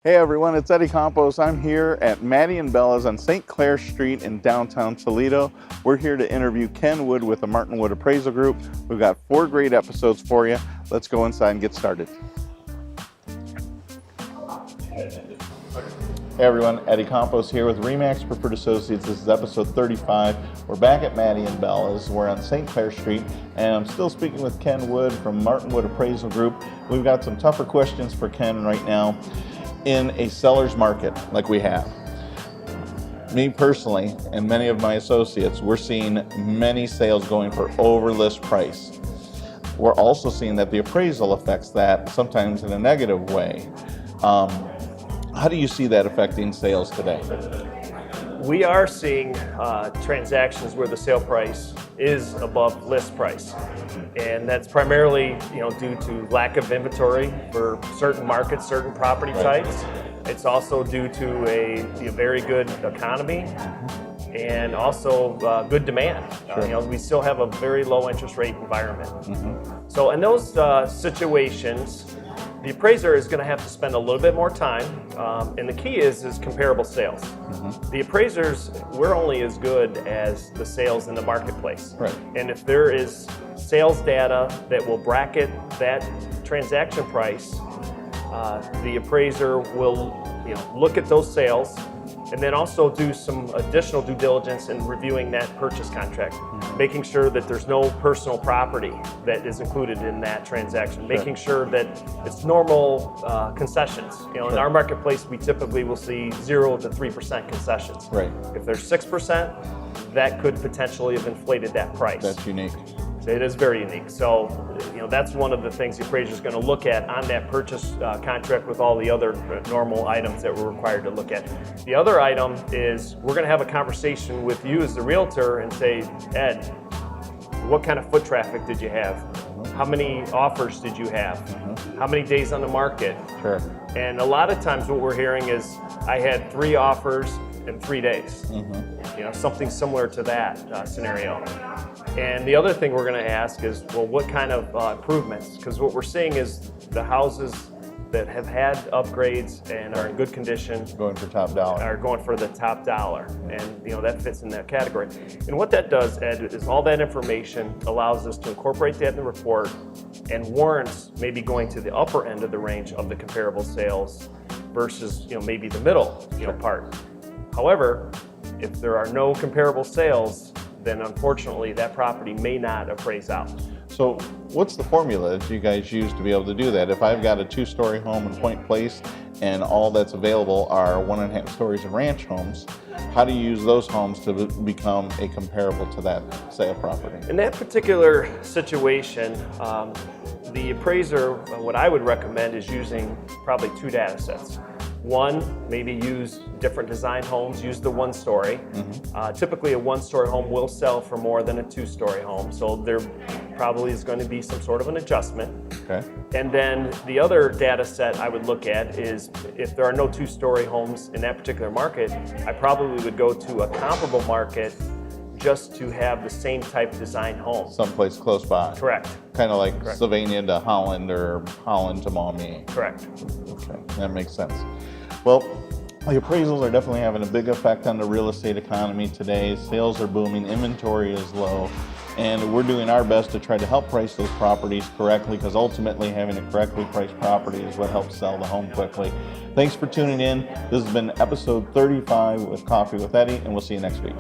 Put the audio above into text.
Hey everyone, it's Eddie Campos. I'm here at Maddie and Bella's on St. Clair Street in downtown Toledo. We're here to interview Ken Wood with the Martin+Wood Appraisal Group. We've got 4 great episodes for you. Let's go inside and get started. Hey everyone, Eddie Campos here with RE/MAX Preferred Associates. This is episode 35. We're back at Maddie and Bella's. We're on St. Clair Street, and I'm still speaking with Ken Wood from Martin+Wood Appraisal Group. We've got some tougher questions for Ken right now. In a seller's market like we have, me personally and many of my associates, we're seeing many sales going for over list price. We're also seeing that the appraisal affects that sometimes in a negative way. How do you see that affecting sales today? We are seeing transactions where the sale price is above list price, and that's primarily due to lack of inventory for certain markets, certain property types. It's also due to a very good economy and also good demand. Sure. We still have a very low interest rate environment. So in those situations, the appraiser is going to have to spend a little bit more time, and the key is comparable sales. The appraisers, we're only as good as the sales in the marketplace. Right. And if there is sales data that will bracket that transaction price, the appraiser will look at those sales and then also do some additional due diligence in reviewing that purchase contract, making sure that there's no personal property that is included in that transaction, making sure that it's normal concessions. In our marketplace, we typically will see 0 to 3% concessions. Right. If there's 6%, that could potentially have inflated that price. That's unique. It is very unique. So, that's one of the things the appraiser is going to look at on that purchase contract with all the other normal items that we're required to look at. The other item is we're going to have a conversation with you as the realtor and say, Ed, what kind of foot traffic did you have? How many offers did you have? How many days on the market? Sure. And a lot of times what we're hearing is, I had 3 offers in 3 days. Something similar to that scenario. And the other thing we're going to ask is, well, what kind of improvements? Because what we're seeing is the houses that have had upgrades and are in good condition Going for top dollar. are going for the top dollar, and that fits in that category. And what that does, Ed, is all that information allows us to incorporate that in the report and warrants maybe going to the upper end of the range of the comparable sales versus maybe the middle part. However, if there are no comparable sales, then unfortunately that property may not appraise out. So what's the formula that you guys use to be able to do that? If I've got a 2-story home in Point Place and all that's available are 1.5 stories in ranch homes, how do you use those homes to become a comparable to that sale property? In that particular situation, the appraiser, what I would recommend is using probably 2 data sets. One, maybe use different design homes, use the 1-story. Typically a 1-story home will sell for more than a 2-story home, so there probably is going to be some sort of an adjustment. Okay. And then the other data set I would look at is if there are no 2-story homes in that particular market, I probably would go to a comparable market just to have the same type design home. Someplace close by. Correct. Kind of like Sylvania to Holland or Holland to Maumee. Correct. Okay, that makes sense. Well, the appraisals are definitely having a big effect on the real estate economy today. Sales are booming, inventory is low, and we're doing our best to try to help price those properties correctly, because ultimately having a correctly priced property is what helps sell the home quickly. Thanks for tuning in. This has been episode 35 with Coffee with Eddie, and we'll see you next week.